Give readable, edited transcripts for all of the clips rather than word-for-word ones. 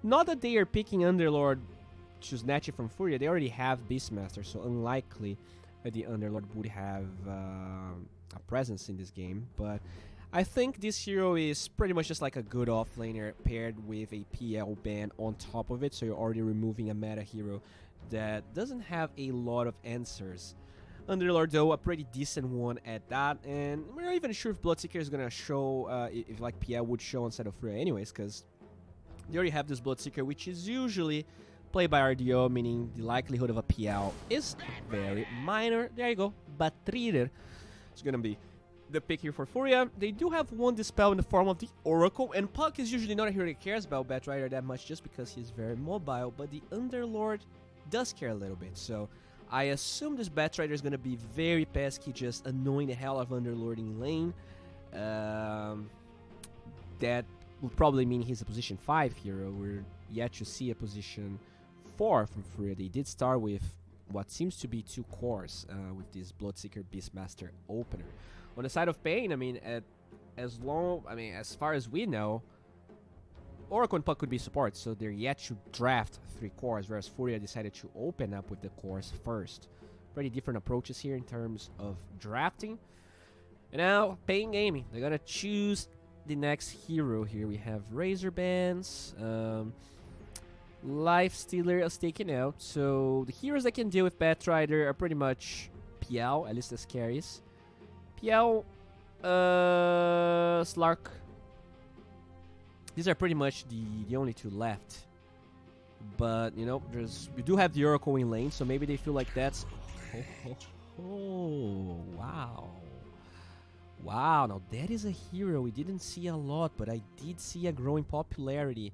Not that they are picking Underlord to snatch it from Furia. They already have Beastmaster, so unlikely that the Underlord would have a presence in this game. But I think this hero is pretty much just like a good offlaner paired with a PL ban on top of it, so you're already removing a meta hero that doesn't have a lot of answers. Underlord, though, a pretty decent one at that, and we're not even sure if Bloodseeker is gonna show, if like PL would show instead of Furia anyways, because they already have this Bloodseeker, which is usually played by RDO, meaning the likelihood of a PL is very minor. There you go, Batrider is gonna be the pick here for Furia. They do have one Dispel in the form of the Oracle, and Puck is usually not a hero that cares about Batrider that much just because he's very mobile, but the Underlord does care a little bit, so I assume this Batrider is going to be very pesky, just annoying the hell out of Underlord in lane. That would probably mean he's a position 5 hero. We're yet to see a position 4 from Furia. They did start with what seems to be 2 cores with this Bloodseeker Beastmaster opener. On the side of paiN, I mean, as far as we know, Oracle and Puck could be support, so they're yet to draft 3 cores, whereas Furia decided to open up with the cores first. Pretty different approaches here in terms of drafting. And now, paiN Gaming, they're gonna choose the next hero here. We have Razor Bands, Life Stealer is taken out, so the heroes that can deal with Batrider are pretty much PL, at least as carries. PL, Slark. These are pretty much the only 2 left. But, you know, we do have the Oracle in lane, so maybe they feel like that's... Oh, wow. Wow, now that is a hero we didn't see a lot, but I did see a growing popularity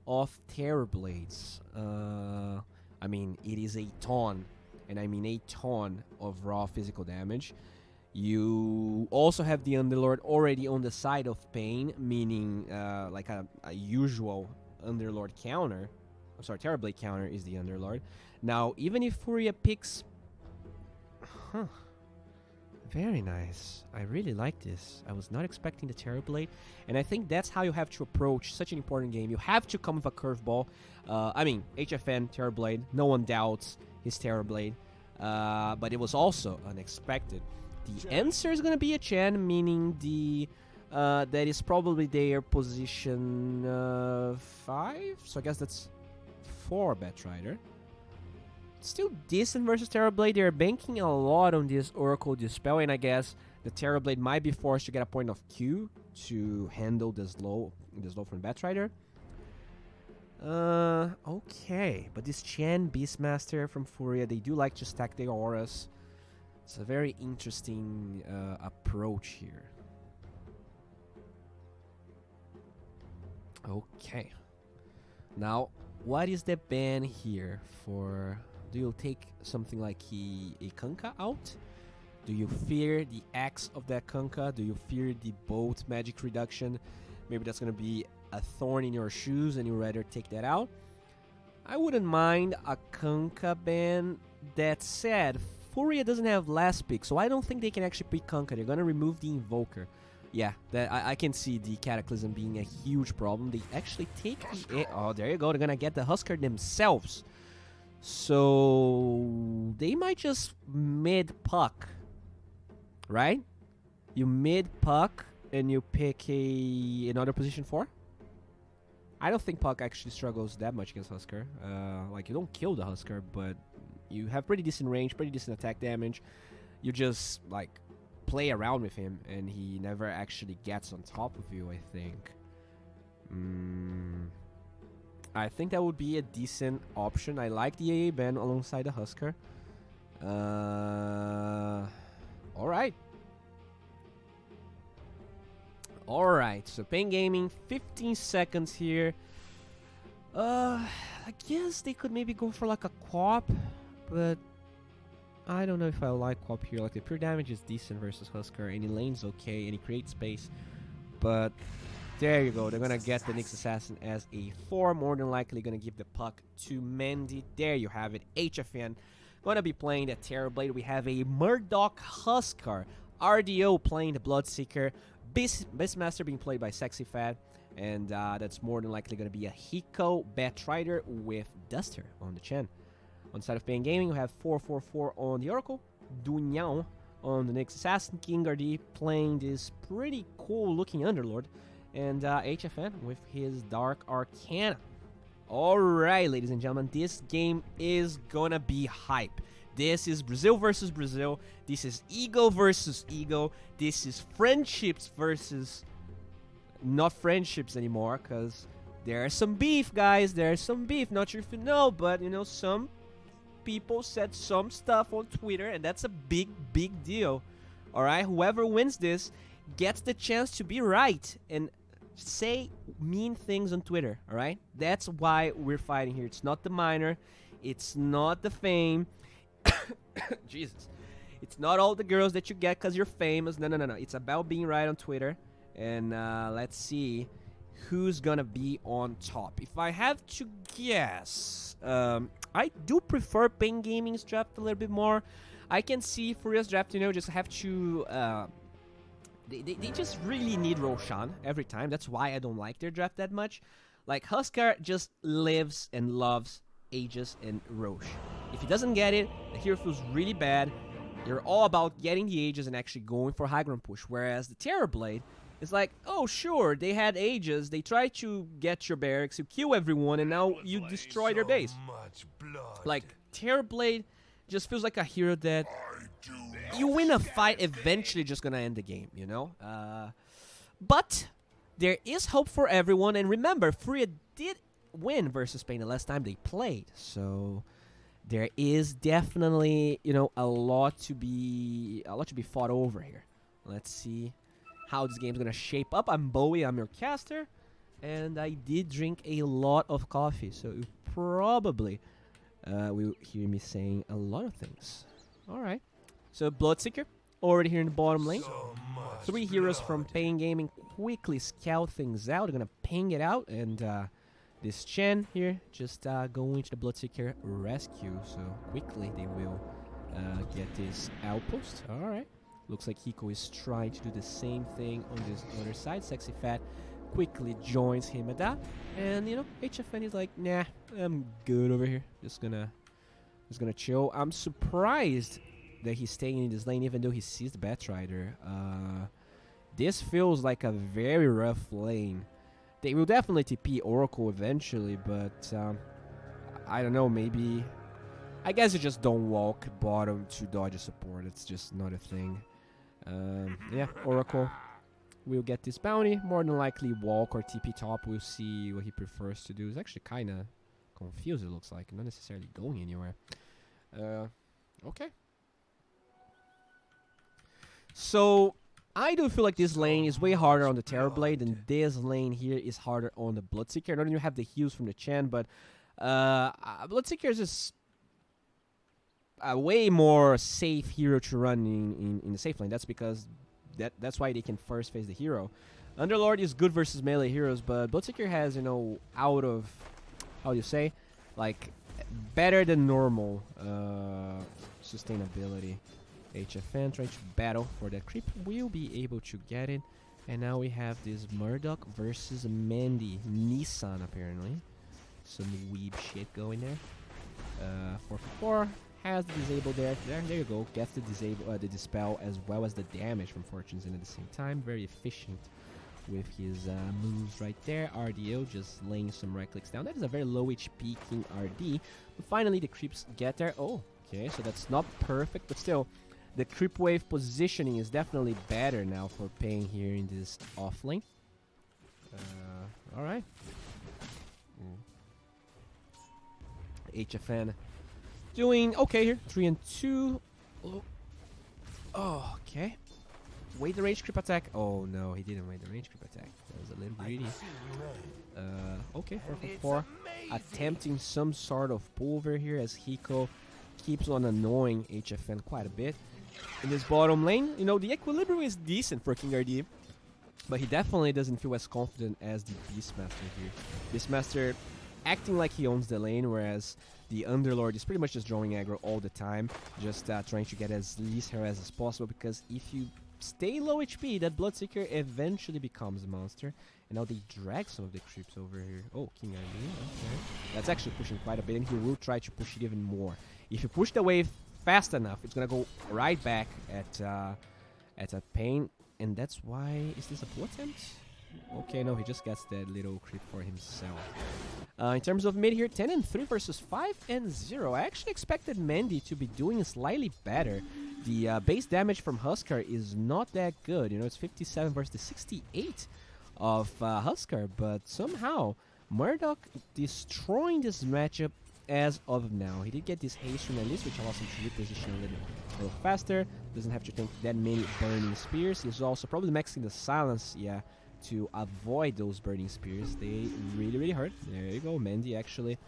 of Terrorblades. I mean, it is a ton, and I mean a ton of raw physical damage. You also have the Underlord already on the side of paiN, meaning like a usual Underlord counter. I'm sorry, Terrorblade counter is the Underlord. Now, even if Furia picks... Very nice. I really like this. I was not expecting the Terrorblade, and I think that's how you have to approach such an important game. You have to come with a curveball. I mean, HFN, Terrorblade, no one doubts his Terrorblade, but it was also unexpected. The answer is going to be a Chen, meaning the that is probably their position 5. So I guess that's 4 Batrider. Still decent versus Terrorblade. They're banking a lot on this Oracle Dispel, and I guess the Terrorblade might be forced to get a point of Q to handle the slow from Batrider. Okay, but this Chen Beastmaster from Furia, they do like to stack their auras. It's a very interesting approach here. Okay. Now, what is the ban here for... Do you take something like a Kunkka out? Do you fear the X of that Kunkka? Do you fear the bolt magic reduction? Maybe that's going to be a thorn in your shoes and you'd rather take that out. I wouldn't mind a Kunkka ban. That said, Furia doesn't have last pick, so I don't think they can actually pick Kunkka. They're going to remove the Invoker. Yeah, I can see the Cataclysm being a huge problem. They actually take the... Oh, there you go. They're going to get the Husker themselves. So they might just mid-puck, right? You mid-puck and you pick another position 4? I don't think Puck actually struggles that much against Husker. Like, you don't kill the Husker, but you have pretty decent range, pretty decent attack damage. You just, like, play around with him, and he never actually gets on top of you, I think. I think that would be a decent option. I like the AA ban alongside the Husker. Alright. Alright, so paiN Gaming, 15 seconds here. I guess they could maybe go for like a Quap, but I don't know if I like Quap here. Like, the pure damage is decent versus Husker. Any lane's okay, and he creates space. But there you go. They're going to get the Nyx Assassin as a 4. More than likely going to give the puck to Mendy. There you have it. HFN going to be playing the Terrorblade. We have a Murdoch Husker. RDO playing the Bloodseeker. Beastmaster being played by Sexy Fat. And that's more than likely going to be a Hiko Batrider with Duster on the Chen. On the side of paiN Gaming, we have 444 on the Oracle, Dunyao on the Nyx Assassin, King RD playing this pretty cool looking Underlord, and HFN with his Dark Arcana. Alright, ladies and gentlemen, this game is gonna be hype. This is Brazil versus Brazil. This is ego versus ego. This is friendships versus not friendships anymore, because there's some beef, guys. There's some beef. Not sure if you know, but you know, some people said some stuff on Twitter, and that's a big deal. Alright, whoever wins this gets the chance to be right and say mean things on Twitter. Alright, that's why we're fighting here. It's not the minor, it's not the fame. Jesus, it's not all the girls that you get because you're famous. No. It's about being right on Twitter. And let's see who's gonna be on top. If I have to guess, I do prefer paiN Gaming's draft a little bit more. I can see FURIA's draft, you know, just have to... They just really need Roshan every time. That's why I don't like their draft that much. Like, Huskar just lives and loves Aegis and Roche. If he doesn't get it, the hero feels really bad. They're all about getting the Aegis and actually going for high ground push. Whereas the Terrorblade is like, oh sure, they had Aegis, they tried to get your barracks, you kill everyone, and now you destroy their base. Like, Terrorblade just feels like a hero that you win a fight, eventually just gonna end the game, you know? But there is hope for everyone, and remember, FURIA did win versus paiN the last time they played, so there is definitely, you know, a lot to be fought over here. Let's see how this game's gonna shape up. I'm Bowie, I'm your caster, and I did drink a lot of coffee, so you probably will hear me saying a lot of things. Alright, so Bloodseeker already here in the bottom lane. Three heroes from paiN Gaming quickly scout things out. They're gonna ping it out, and this Chen here just going to the Bloodseeker rescue, so quickly they will get this outpost. Alright. Looks like Hiko is trying to do the same thing on this other side. Sexy Fat quickly joins him at that. And, you know, HFN is like, nah, I'm good over here. Just gonna chill. I'm surprised that he's staying in this lane even though he sees the Batrider. This feels like a very rough lane. They will definitely TP Oracle eventually, but I don't know, maybe... I guess you just don't walk bottom to dodge a support. It's just not a thing. Yeah, Oracle will get this bounty. More than likely walk or TP top. We'll see what he prefers to do. He's actually kind of confused, it looks like. Not necessarily going anywhere. Okay. So, I do feel like this lane is way harder on the Terrorblade, and this lane here is harder on the Bloodseeker. I don't even have the heals from the Chen, but Bloodseeker is just a way more safe hero to run in the safe lane. That's because that's why they can first face the hero. Underlord is good versus melee heroes, but Bloodseeker has, you know, out of, how do you say, like, better than normal sustainability. HFN trying to battle for that creep, will be able to get it. And now we have this Murdoch versus Mandy Nissan, apparently. Some weeb shit going there. 444 has the disable there. There you go. Gets the disable, the dispel as well as the damage from Fortune's in at the same time. Very efficient with his moves right there. RDO just laying some right clicks down. That is a very low HP King RD. But finally the creeps get there. Oh, okay. So that's not perfect, but still. The creep wave positioning is definitely better now for paiN here in this off lane. Alright. HFN doing okay here. 3 and 2. Oh, okay. Wait the range creep attack. Oh no, he didn't wait the range creep attack. That was a little greedy. Okay, 4 attempting some sort of pulver here as Hiko keeps on annoying HFN quite a bit. In this bottom lane, you know, the equilibrium is decent for King RD, but he definitely doesn't feel as confident as the Beastmaster here. Beastmaster acting like he owns the lane, whereas the Underlord is pretty much just drawing aggro all the time, just trying to get as least harass as possible, because if you stay low HP, that Bloodseeker eventually becomes a monster. And now they drag some of the creeps over here. Oh, King Army, okay. That's actually pushing quite a bit, and he will try to push it even more. If you push the wave fast enough, it's gonna go right back at a paiN, and that's why... Is this a pull attempt? Okay, no, he just gets that little creep for himself. In terms of mid here, 10-3 versus 5-0. I actually expected Mandy to be doing slightly better. The base damage from Huskar is not that good. You know, it's 57 versus 68 of Huskar, but somehow Murdoch destroying this matchup as of now. He did get this haste from at least, which allows him to reposition a little faster. Doesn't have to tank that many burning spears. He's also probably maxing the silence, yeah, to avoid those burning spears. They really hurt. There you go, Mandy actually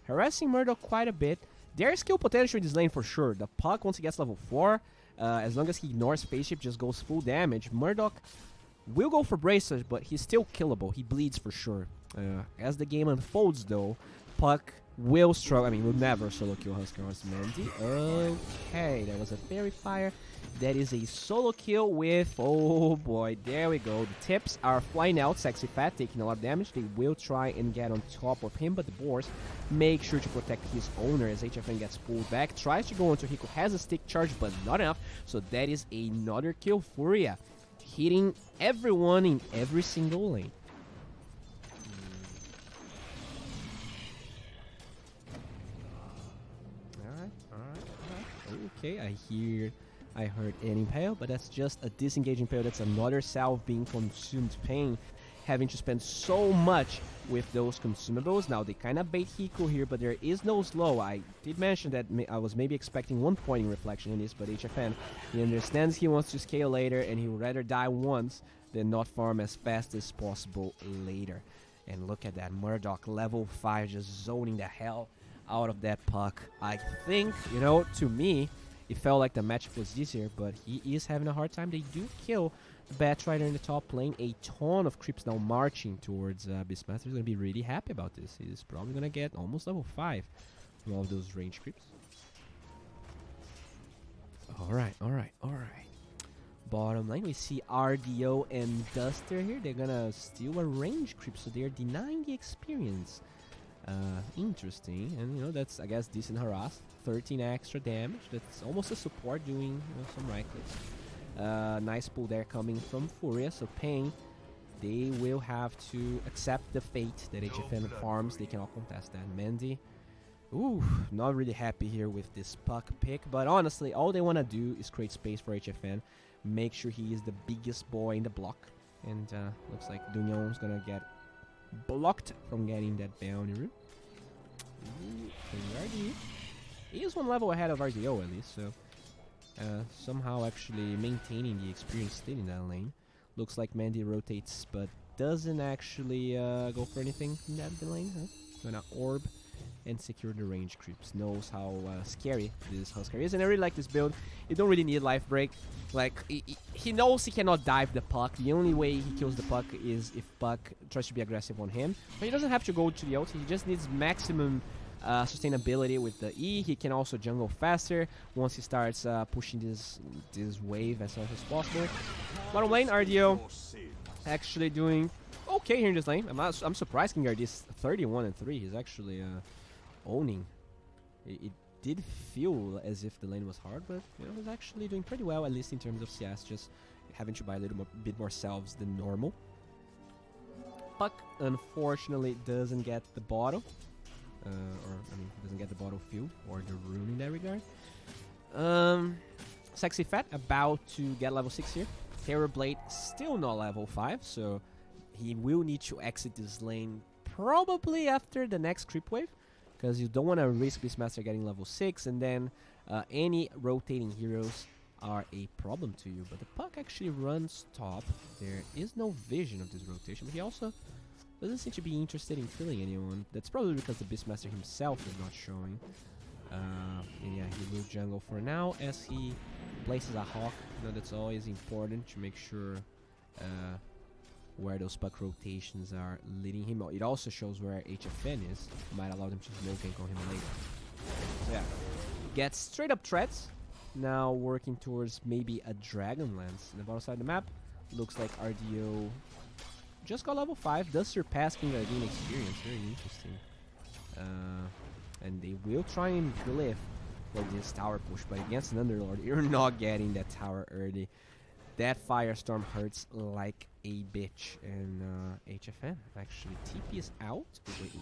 harassing Murdoch quite a bit. There's skill potential in this lane for sure. The Puck, once he gets level 4, as long as he ignores spaceship, just goes full damage. Murdoch will go for braces, but he's still killable. He bleeds for sure. As the game unfolds though, Puck will struggle. I mean, will never solo kill Huskar or Mandy. Okay, that was a Fairy Fire. That is a solo kill with... Oh boy, there we go. The tips are flying out. Sexy Fat taking a lot of damage. They will try and get on top of him, but the Boars make sure to protect his owner as HFN gets pulled back. Tries to go onto Rico. Has a stick charge, but not enough. So that is another kill. FURIA hitting everyone in every single lane. Okay, I heard an Impale, but that's just a disengaging Impale. That's another salve being consumed. paiN having to spend so much with those consumables. Now, they kind of bait Hiko here, but there is no slow. I did mention that I was maybe expecting 1 point in reflection in this, but HFN, he understands he wants to scale later, and he would rather die once than not farm as fast as possible later. And look at that, Murdoch, level 5, just zoning the hell out of that Puck. I think, you know, to me, it felt like the matchup was easier, but he is having a hard time. They do kill Batrider in the top lane. A ton of creeps now marching towards Beastmaster. He's going to be really happy about this. He's probably going to get almost level 5 from all of those range creeps. Alright. Bottom lane, we see RDO and Duster here. They're going to steal a range creep, so they're denying the experience. Interesting, and you know, that's, I guess, decent harass. 13 extra damage. That's almost a support doing, you know, some right clicks. Nice pull there coming from FURIA. So paiN, they will have to accept the fate that HFN farms. They cannot contest that. Mandy, ooh, not really happy here with this Puck pick, but honestly, all they want to do is create space for HFN, make sure he is the biggest boy in the block, and looks like Dunyon's gonna get blocked from getting that bounty route. He is 1 level ahead of RDO at least, so somehow actually maintaining the experience still in that lane. Looks like Mandy rotates, but doesn't actually go for anything in that lane. Gonna orb and secure the range creeps. Knows how scary this Huskar is, and I really like this build. You don't really need life break. Like, he knows he cannot dive the Puck. The only way he kills the Puck is if Puck tries to be aggressive on him. But he doesn't have to go to the ult. He just needs maximum sustainability with the E. He can also jungle faster once he starts pushing this wave as fast as possible. Bottom lane, RDO actually doing okay here in this lane. I'm surprised King is 31-3. He's actually owning. It did feel as if the lane was hard, but you know, he's actually doing pretty well, at least in terms of CS, just having to buy a bit more salves than normal. Puck, unfortunately, doesn't get the bottle. Doesn't get the bottle filled, or the rune in that regard. Sexy Fat, about to get level 6 here. Terrorblade, still not level 5, so he will need to exit this lane probably after the next creep wave, because you don't want to risk Beastmaster getting level 6, and then any rotating heroes are a problem to you. But the Puck actually runs top. There is no vision of this rotation, but he also doesn't seem to be interested in killing anyone. That's probably because the Beastmaster himself is not showing. And yeah, he will jungle for now as he places a Hawk. You know, that's always important to make sure where those Puck rotations are leading him. It also shows where HFN is. Might allow them to smoke gank on him later. So yeah, gets straight up threats. Now working towards maybe a Dragonlance. On the bottom side of the map, looks like RDO just got level 5. Does surpass King Ardi in experience. Very interesting. And they will try and glyph for this tower push, but against an Underlord, you're not getting that tower early. That Firestorm hurts like a bitch. And HFN actually TP is out. Wait,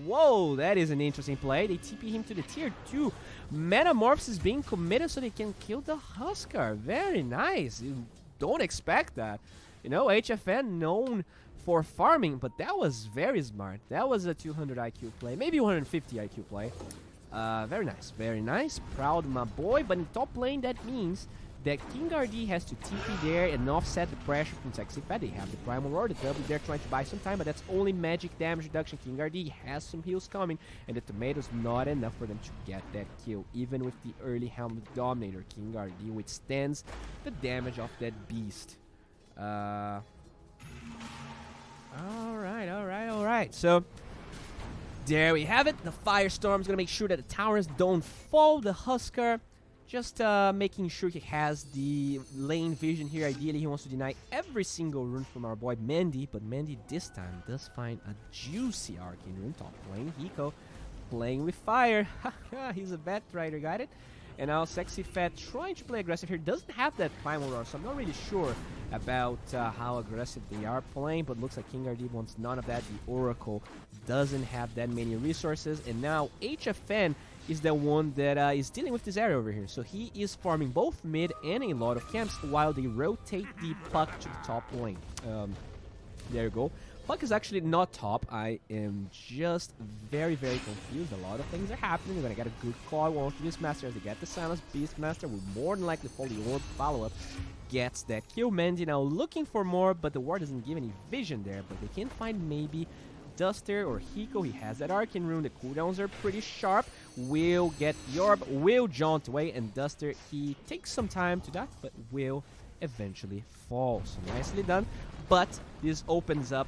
whoa, that is an interesting play. They TP him to the tier 2. Metamorphs is being committed so they can kill the Huskar. Very nice. You don't expect that. You know, HFN known for farming, but that was very smart. That was a 200 IQ play, maybe 150 IQ play. Very nice, very nice. Proud of my boy, but in top lane that means that King RD has to TP there and offset the pressure from Sexy Fat. They have the Primal Roar, the W, they're trying to buy some time, but that's only magic damage reduction. King RD has some heals coming, and the tomato's not enough for them to get that kill. Even with the early Helmet Dominator, King RD withstands the damage of that beast. Alright. So, there we have it. The Firestorm's gonna make sure that the towers don't fall. The Huskar just making sure he has the lane vision here. Ideally, he wants to deny every single rune from our boy Mandy, but Mandy this time does find a juicy arcane rune top lane. Hiko playing with fire. He's a Bat Rider, got it. And now Sexy Fat trying to play aggressive here. Doesn't have that Primal Roar, so I'm not really sure about how aggressive they are playing, but looks like King RD wants none of that. The Oracle doesn't have that many resources, and now HFN is the one that is dealing with this area over here. So he is farming both mid and a lot of camps while they rotate the puck to the top lane. There you go. Puck is actually not top. I am just very confused. A lot of things are happening. We're gonna get a good call on Beastmaster as they get the silence. Beastmaster will more than likely fall the orb follow-up. Gets that kill. Mandy now looking for more, but the ward doesn't give any vision there. But they can find maybe Duster or Hiko. He has that Arcane Rune. The cooldowns are pretty sharp. Will get the orb, will jaunt away, and Duster, he takes some time to die, but will eventually fall. So nicely done. But this opens up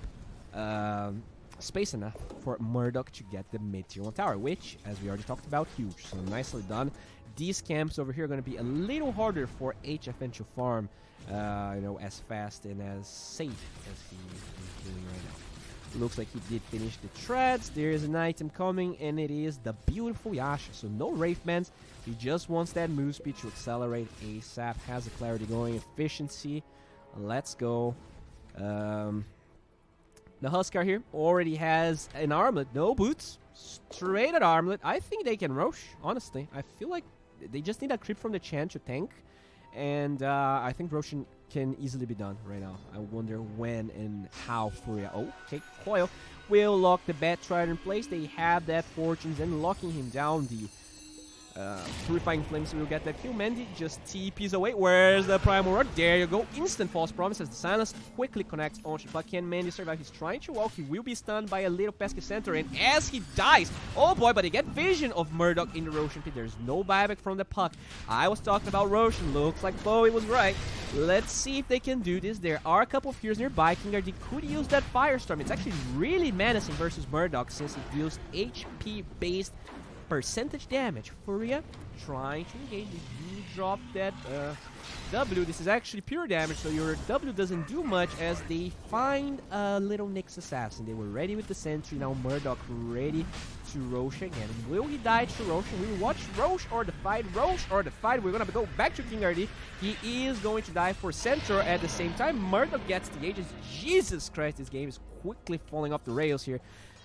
space enough for Murdoch to get the mid-tier 1 tower, which, as we already talked about, huge. So nicely done. These camps over here are going to be a little harder for HFN to farm, you know, as fast and as safe as he is doing right now. Looks like he did finish the treads. There is an item coming, and it is the beautiful Yasha. So no Wraithmans. He just wants that move speed to accelerate ASAP. Has the clarity going, efficiency. Let's go. The Huskar here already has an armlet, no boots, straight at armlet. I think they can Rosh, honestly. I feel like they just need a creep from the Chan to tank, and I think Roshan can easily be done right now. I wonder when and how Furia. Oh, okay, Coil will lock the Bat Rider in place. They have that Fortunes and locking him down. The Purifying Flames will get that kill. Mandy just TPs away. Where's the Primal Roar? There you go. Instant False Promise as the silence quickly connects on Shipa. Can Mandy survive? He's trying to walk. He will be stunned by a little pesky center. And as he dies, oh boy, but they get vision of Murdoch in the Roshan pit. There's no buyback from the puck. I was talking about Roshan. Looks like Bowie was right. Let's see if they can do this. There are a couple of heroes nearby. King RD could use that Firestorm. It's actually really menacing versus Murdoch since it deals HP-based percentage damage. Furia trying to engage. You drop that W. This is actually pure damage, so your W doesn't do much as they find a little Nyx Assassin. They were ready with the sentry. Now Murdoch ready to Rosh again. Will he die to Rosh? We will watch Rosh or the fight. Rosh or the fight. We're going to go back to King RD. He is going to die for Centaur at the same time. Murdoch gets the Aegis. Jesus Christ, this game is quickly falling off the rails here.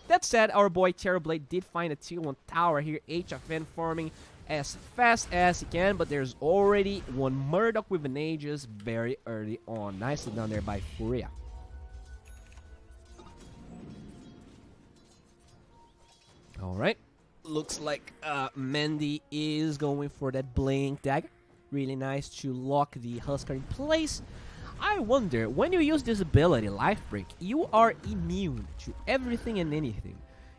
That said, our boy Terrorblade did find a tier 1 tower here. HFN farming as fast as he can, but there's already one Murdoch with an Aegis very early on. Nicely done there by Furia. Alright, looks like Mandy is going for that Blink Dagger. Really nice to lock the Huskar in place. I wonder, when you use this ability, Life Break, you are immune to everything and anything.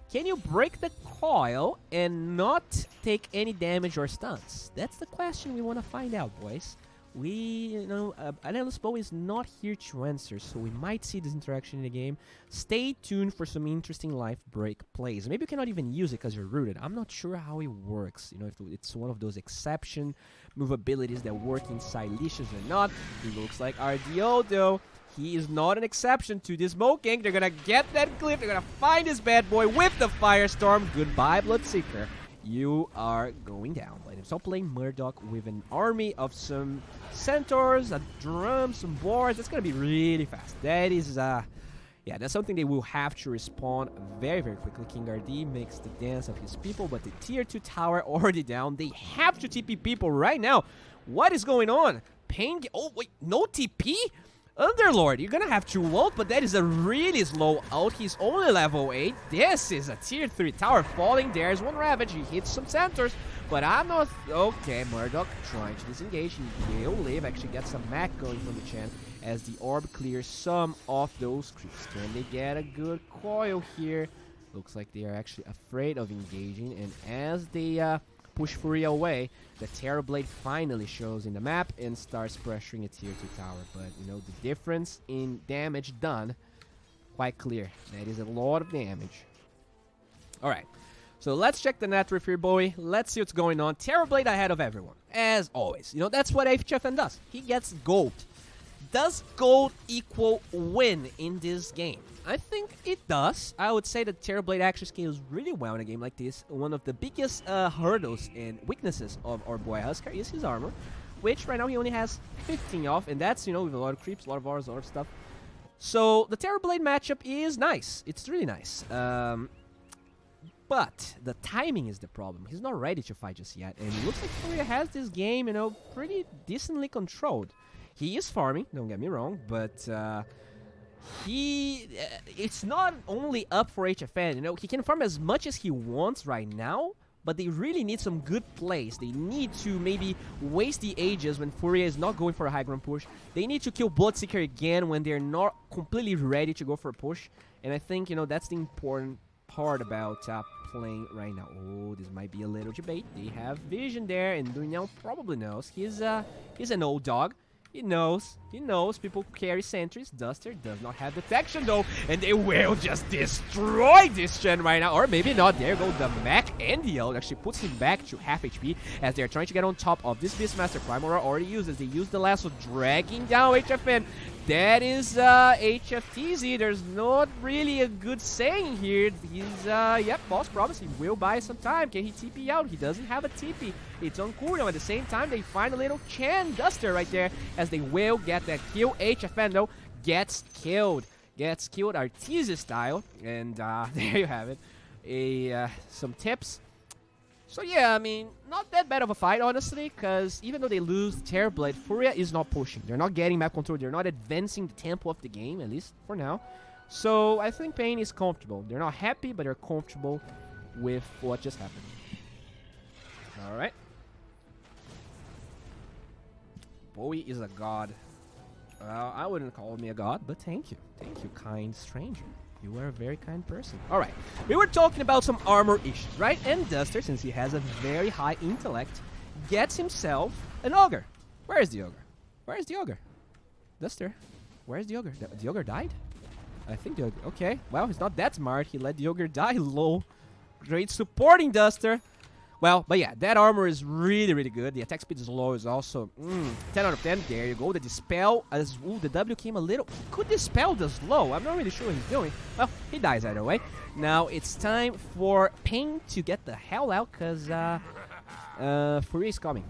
Can you break the coil and not take any damage or stuns? That's the question we want to find out, boys. Analyst Bo is not here to answer, so we might see this interaction in the game. Stay tuned for some interesting life break plays. Maybe you cannot even use it because you're rooted. I'm not sure how it works. If it's one of those exception move abilities that work inside leashes or not. It looks like RDO, though. He is not an exception to this smoking. They're going to get that clip. They're going to find this bad boy with the Firestorm. Goodbye, Bloodseeker. You are going down. Let him stop playing Murdoch with an army of some centaurs, a drum, some boars. That's going to be really fast. That is, yeah, that's something they will have to respond very, very quickly. King RD makes the dance of his people, but the tier 2 tower already down. They have to TP people right now. What is going on? paiN, oh, wait, no TP? Underlord, you're gonna have to ult, but that is a really slow ult. He's only level 8. This is a tier 3 tower falling. There's one Ravage. He hits some centaurs, but I'm not... Okay, Murdoch trying to disengage. He will live. Actually gets some Mac going from the Chen as the orb clears some of those creeps. Can they get a good coil here? Looks like they are actually afraid of engaging, and as they push FURIA away, the Terrorblade finally shows in the map and starts pressuring a tier 2 tower. But, the difference in damage done, quite clear. That is a lot of damage. Alright, so let's check the net ref here, boy. Let's see what's going on. Terrorblade ahead of everyone, as always. That's what HFN does. He gets gold. Does gold equal win in this game? I think it does. I would say that Terrorblade actually scales really well in a game like this. One of the biggest hurdles and weaknesses of our boy Huskar is his armor, which right now he only has 15 off, and that's, with a lot of creeps, a lot of auras, a lot of stuff. So the Terrorblade matchup is nice. It's really nice. But the timing is the problem. He's not ready to fight just yet, and it looks like FURIA has this game, pretty decently controlled. He is farming, don't get me wrong, but it's not only up for HFN. He can farm as much as he wants right now, but they really need some good plays. They need to maybe waste the Aegis when FURIA is not going for a high ground push. They need to kill Bloodseeker again when they're not completely ready to go for a push. And I think, that's the important part about playing right now. Oh, this might be a little debate. They have vision there, and Dunyan probably knows. He's an old dog. He knows people carry sentries. Duster does not have detection though, and they will just destroy this Chen right now. Or maybe not. There go the Mac and the ult. Actually puts him back to half HP as they're trying to get on top of this Beastmaster. Prime Aura already uses. They use the lasso, dragging down HFN. That is HFTZ. There's not really a good saying here. He's, yep, false promise. He will buy some time. Can he TP out? He doesn't have a TP. It's on cooldown. At the same time, they find a little Chen Duster right there as they will get that kill. HFN, though, gets killed. Gets killed Artesia style. And there you have it. Some tips. So yeah, I mean, not that bad of a fight, honestly, because even though they lose Terrorblade, FURIA is not pushing. They're not getting map control. They're not advancing the tempo of the game, at least for now. So I think paiN is comfortable. They're not happy, but they're comfortable with what just happened. Alright. Bowie is a god. I wouldn't call me a god, but thank you. Thank you, kind stranger. You are a very kind person. Alright, we were talking about some armor issues, right? And Duster, since he has a very high intellect, gets himself an Ogre. Where is the Ogre? Where is the Ogre? Duster, where is the Ogre? The Ogre died? I think the Ogre... Okay, well, he's not that smart. He let the Ogre die low. Great supporting Duster. Well, but yeah, that armor is really, really good. The attack speed is low is also 10 out of 10. There you go. The Dispel, ooh, the W came a little... Could Dispel the slow? I'm not really sure what he's doing. Well, he dies either way. Now, it's time for paiN to get the hell out, because FURIA is coming.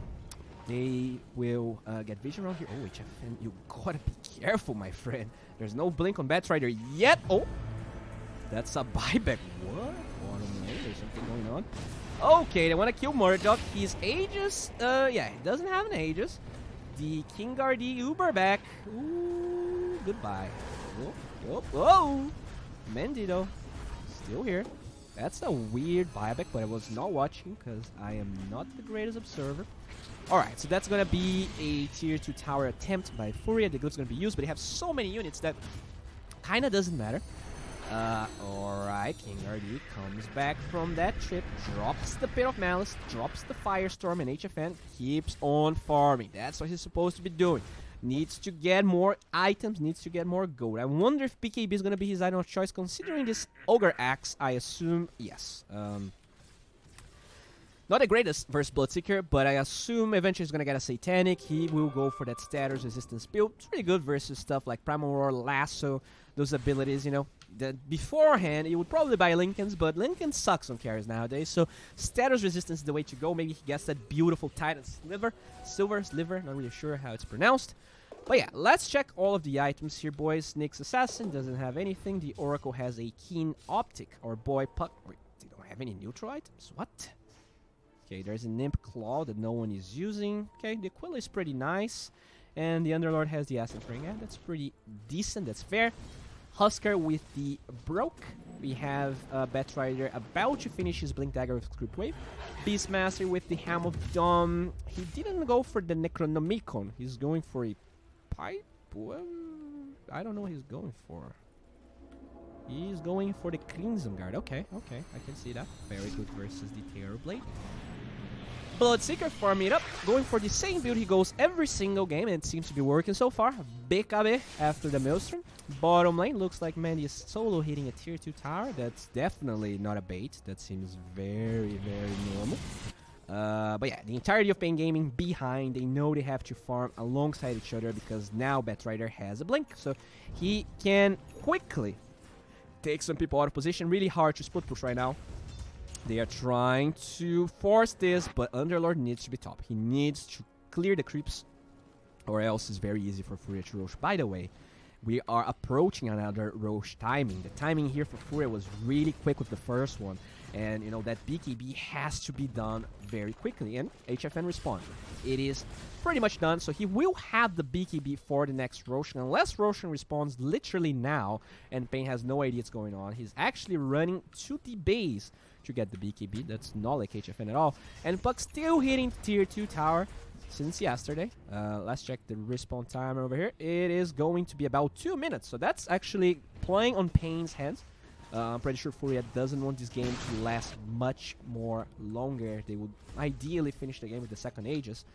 They will get vision around here. Oh, HFN, you gotta be careful, my friend. There's no blink on Batrider yet. Oh, that's a buyback. What? Bottom lane, there's something going on. Okay, they want to kill Murdoch. His Aegis, yeah, he doesn't have an Aegis. The King RD Uber back. Ooh, goodbye. Whoa. Mendy, though, still here. That's a weird buyback, but I was not watching because I am not the greatest observer. Alright, so that's going to be a tier 2 tower attempt by FURIA. The glyph's going to be used, but they have so many units that kind of doesn't matter. Alright, King RD comes back from that trip, drops the Pit of Malice, drops the Firestorm, and HFN keeps on farming. That's what he's supposed to be doing. Needs to get more items, needs to get more gold. I wonder if BKB is going to be his item of choice, considering this Ogre Axe. I assume yes. Not the greatest versus Bloodseeker, but I assume eventually he's going to get a Satanic. He will go for that status resistance build. It's pretty good versus stuff like Primal Roar, Lasso, those abilities, you know. Beforehand, you would probably buy Lincoln's, but Lincoln sucks on carries nowadays, so status resistance is the way to go. Maybe he gets that beautiful Titan Silver Sliver, not really sure how it's pronounced. But yeah, let's check all of the items here, boys. Nyx Assassin doesn't have anything. The Oracle has a Keen Optic, or Boy Puck. Wait, they don't have any neutral items? What? Okay, there's an Imp Claw that no one is using. Okay, the Quill is pretty nice. And the Underlord has the Ascent Ring. Yeah, that's pretty decent, that's fair. Husker with the Broke. We have Batrider about to finish his Blink Dagger with Script Wave. Beastmaster with the Helm of Dawn. He didn't go for the Necronomicon. He's going for a Pipe? Well, I don't know what he's going for. He's going for the Crimson Guard. Okay, okay, I can see that. Very good versus the Terrorblade. Bloodseeker farming it up, going for the same build he goes every single game, and it seems to be working so far. BKB after the Maelstrom. Bottom lane looks like Mandy is solo hitting a tier 2 tower. That's definitely not a bait. That seems very, very normal. But yeah, the entirety of paiN Gaming behind. They know they have to farm alongside each other because now Batrider has a blink. So he can quickly take some people out of position. Really hard to split push right now. They are trying to force this, but Underlord needs to be top. He needs to clear the creeps, or else it's very easy for Furia to Rosh. By the way, we are approaching another Rosh timing. The timing here for Furia was really quick with the first one. And, you know, that BKB has to be done very quickly. And HFN responds. It is pretty much done, so he will have the BKB for the next Roshan. Unless Roshan responds literally now, and paiN has no idea what's going on. He's actually running to the base to get the BKB. That's not like HFN at all. And Puck still hitting tier 2 tower since yesterday. Let's check the respawn timer over here. It is going to be about 2 minutes. So that's actually playing on paiN's hands. I'm pretty sure Furia doesn't want this game to last much more longer. They would ideally finish the game with the second Aegis.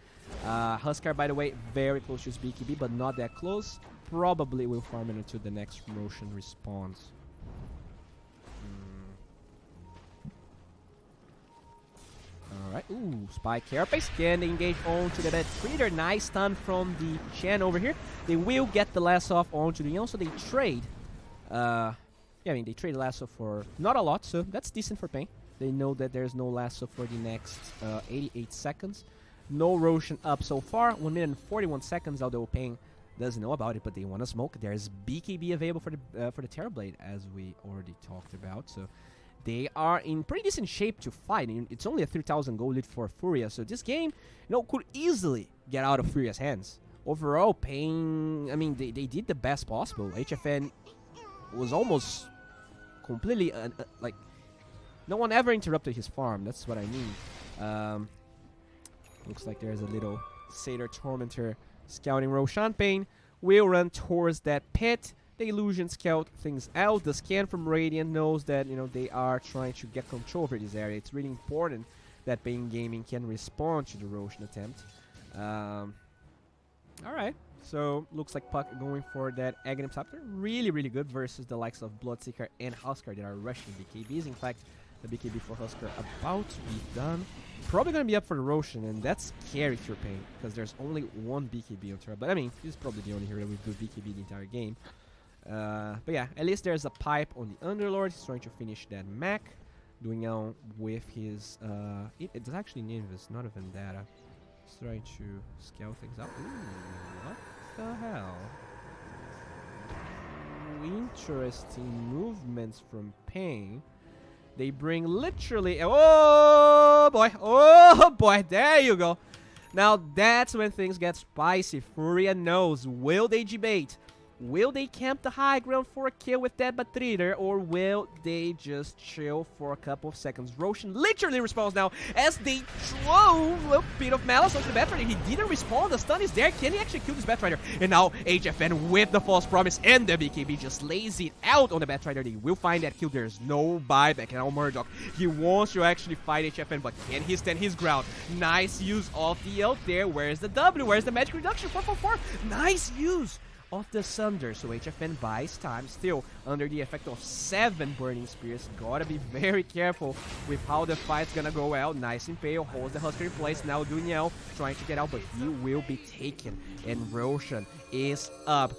Huskar, by the way, very close to his BKB, but not that close. Probably will farm it until the next Roshan responds. Alright, ooh, Spike Carapace can engage onto the Batrider. Nice stun from the Chen over here. They will get the last off onto the Yon, so they trade. Yeah, I mean, they trade lasso for not a lot, so that's decent for paiN. They know that there's no lasso for the next 88 seconds. No Roshan up so far. 1 minute and 41 seconds, although paiN doesn't know about it, but they want to smoke. There's BKB available for the Terrorblade, as we already talked about. So they are in pretty decent shape to fight. It's only a 3,000 gold lead for Furia, so this game, you know, could easily get out of Furia's hands. Overall, paiN, I mean, they did the best possible. HFN was almost completely like no one ever interrupted his farm. That's what I mean. Looks like there's a little Satyr Tormentor scouting Roshan. paiN will run towards that pit. The Illusion scout things out. The scan from Radiant knows that, you know, they are trying to get control over this area. It's really important that paiN Gaming can respond to the Roshan attempt. Alright. So, looks like Puck going for that Aghanim Scepter. Really, really good versus the likes of Bloodseeker and Huskar that are rushing BKBs. In fact, the BKB for Huskar about to be done. Probably going to be up for the Roshan, and that's scary for paiN, because there's only one BKB on turret. But I mean, he's probably the only hero with good BKB the entire game. But yeah, at least there's a pipe on the Underlord. He's trying to finish that mech. Doing on with his... it's actually Ninvis, not a Vendetta. He's trying to scale things out. Ooh, what the hell? Interesting movements from paiN. They bring literally... Oh boy, there you go. Now that's when things get spicy. Furia knows. Will they debate? Will they camp the high ground for a kill with that Batrider, or will they just chill for a couple of seconds? Roshan literally responds now as they throw a bit of malice onto the Batrider. He didn't respawn. The stun is there. Can he actually kill this Batrider? And now HFN with the false promise and the BKB just lays it out on the Batrider. They will find that kill. There's no buyback. And now Murdoch, he wants to actually fight HFN, but can he stand his ground? Nice use of the ult there. Where's the W? Where's the magic reduction? 444. Nice use of the Sunder, so HFN buys time, still under the effect of 7 Burning Spears. Gotta be very careful with how the fight's gonna go out. Nice Impale, holds the Husker in place. Now Duniel trying to get out, but he will be taken, and Roshan is up.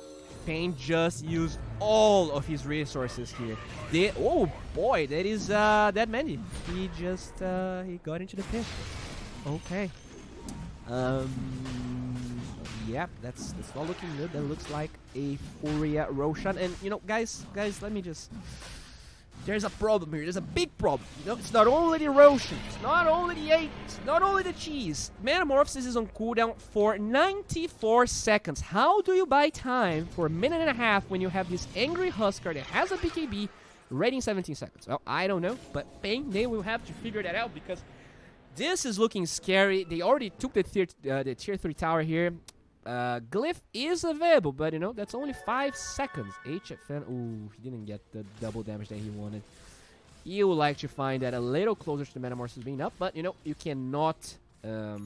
paiN just used all of his resources here. Oh boy, that is that Mandy. He just he got into the pit. Okay. Yeah, that's not looking good. That looks like a FURIA Roshan. And you know, guys, let me just. There's a problem here. There's a big problem. You know, it's not only the Roshan, it's not only the 8, it's not only the cheese. Metamorphosis is on cooldown for 94 seconds. How do you buy time for a minute and a half when you have this angry Husker that has a BKB ready in 17 seconds? Well, I don't know, but paiN, they will have to figure that out because this is looking scary. They already took the tier 3 tower here. Glyph is available, but you know, that's only 5 seconds. HFN, ooh, he didn't get the double damage that he wanted. You would like to find that a little closer to the Metamorphosis being up, but you know, you cannot, I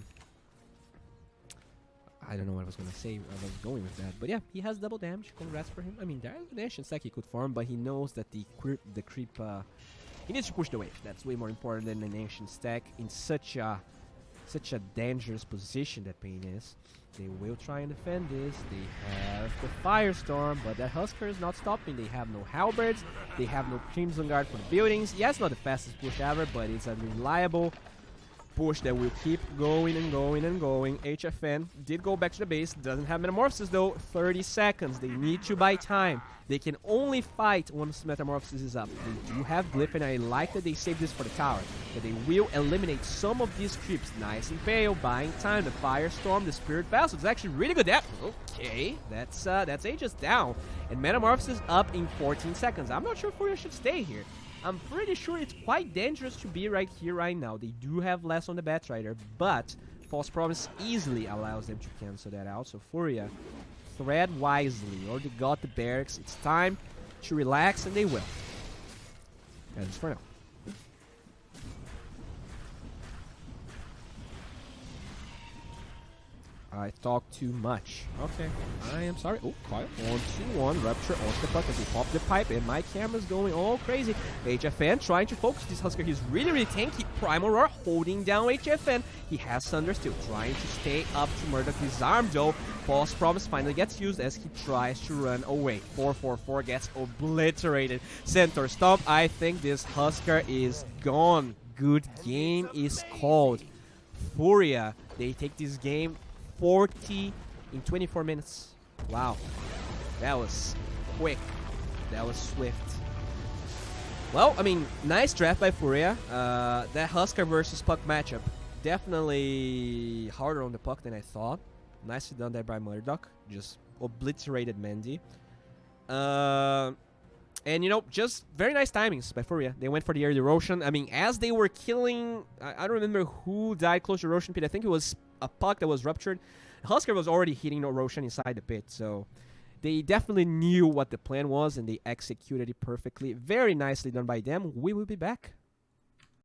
don't know what I was going to say, I was going with that, but yeah, he has double damage, congrats for him. I mean, there's an ancient stack he could farm, but he knows that the creep, he needs to push the wave. That's way more important than an ancient stack in such a dangerous position that paiN is. They will try and defend this. They have the Firestorm, but that Husker is not stopping. They have no Halberds. They have no Crimson Guard for the buildings. Yeah, it's not the fastest push ever, but it's a reliable push that will keep going and going and going. HFN did go back to the base. Doesn't have Metamorphosis though. 30 seconds. They need to buy time. They can only fight once Metamorphosis is up. They do have Glyph, and I like that they saved this for the tower. But they will eliminate some of these creeps. Nice Impale, buying time. The Firestorm, the Spirit Vessel. It's actually really good depth. Okay, that's Aegis down. And Metamorphosis up in 14 seconds. I'm not sure if FURIA should stay here. I'm pretty sure it's quite dangerous to be right here, right now. They do have less on the Batrider, but False Promise easily allows them to cancel that out. So FURIA, thread wisely. Already got the barracks. It's time to relax, and they will. That is for now. I talk too much. Okay, I am sorry. Oh, quiet. 1-2-1. Rupture onto the puck as we pop the pipe, and my camera's going all crazy. HFN trying to focus this Husker. He's really tanky. Primal Roar holding down HFN. He has Thunder still trying to stay up to Murdoch. His arm though. False Promise finally gets used as he tries to run away. 444 gets obliterated. Centaur Stomp. I think this Husker is gone. Good game is called. FURIA, they take this game 40 in 24 minutes. Wow. That was quick. That was swift. Well, I mean, nice draft by FURIA. That Husker versus Puck matchup, definitely harder on the puck than I thought. Nicely done there by Murdoch. Just obliterated Mandy. And, you know, just very nice timings by FURIA. They went for the early Roshan. I mean, as they were killing... I don't remember who died close to Roshan pit. I think it was a puck that was ruptured. Husker was already hitting no Roshan inside the pit, so they definitely knew what the plan was, and they executed it perfectly. Very nicely done by them. We will be back.